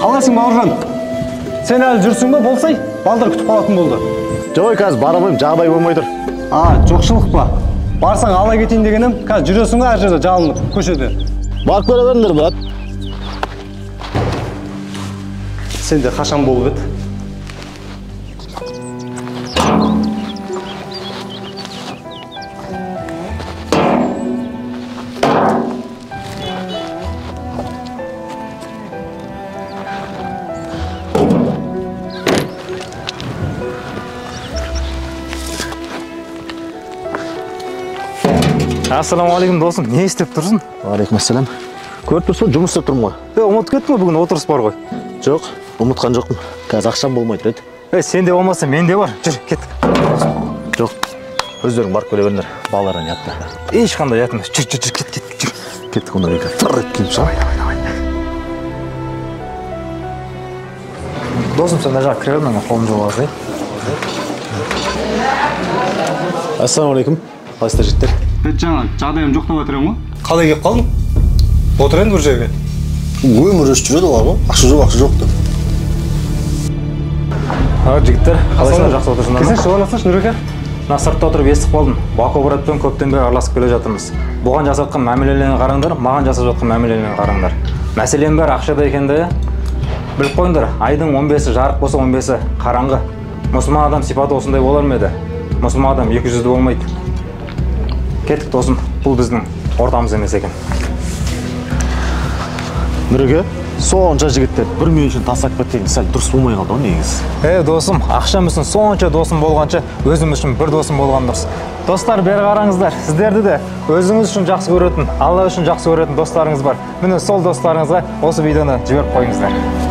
Қалайсың Бауыржан? Сен әлі жүрсің бе болсай, балдар күтіп қалатын болды. Жоқ, қазір бара алмаймын, жағдай болмай тұр. Жоқшылық па? Барсаң ала кетейін дегенім, қазір жүресің бе әр жерде жалынып, көшеде. Барып көре беріңдер, брат. Сенде қашан болып еді? Ассалаумағалейкум досым, не істеп тұрсың? Алейкумассалам. Көріп тұрсың, жұмыс істеп тұрмын ғой. Ұмытып кеттің бе, бүгін отырыс бар ғой? Жоқ, ұмытқан жоқпын. Қазір ақшам болмай тұр еді. Сенде болмаса менде бар. Жүр, кеттік. Жоқ, өздерің барып келе беріңдер. Балалардан ятты. Ешқандай ят емес. Жүр, кет. Кеттік онда бека. Тұр еткенім шал. Досым, сен жаққа кіре бер, мен қолым жуып алайын. Ассалаумағалейкум. Қалайсыздар жігіттер? Жаңа жағдайым жоқ деп отырмын ғой. Қалай келіп қалдың? Отыр енді бір жерге. Өмір өшіп жүреді олар ғой. Ақша жоқ деп. Жігіттер, қалайсыңдар, жақсы отырсыңдар ма? Келсеңші, орналасыңшы, Нұреке. Мына сыртта отырып естіп қалдым. Баку братпен көптен бері араласып келе жатырмыз. Бұған жасатқан мәмілелерін қараңдар, маған жасап жатқан мәмілелерін қараңдар. Мәселен бәрі ақшада екенде, біліп қойыңдар, айдың 15-і жарық болса 15-і қараңғы. Мұсылман адам сипаты осындай болар ма еді? Мұсылман адам 200-ді болмайды. Кеттік досым, бұл біздің ортамыз емес екен. Нұреке, сонша жігіттер бір мен үшін тастап кеткен сәл дұрыс болмай қалды ғой негізі. Досым, ақшам үшін сонша досым болғанша, өзім үшін бір досым болған дұрыс. Достар, бері қараңыздар, сіздерді де өзіңіз үшін жақсы көретін, Алла үшін жақсы көретін достарыңыз бар. Міне сол достарыңызға осы видеоны жіберіп қойыңыздар.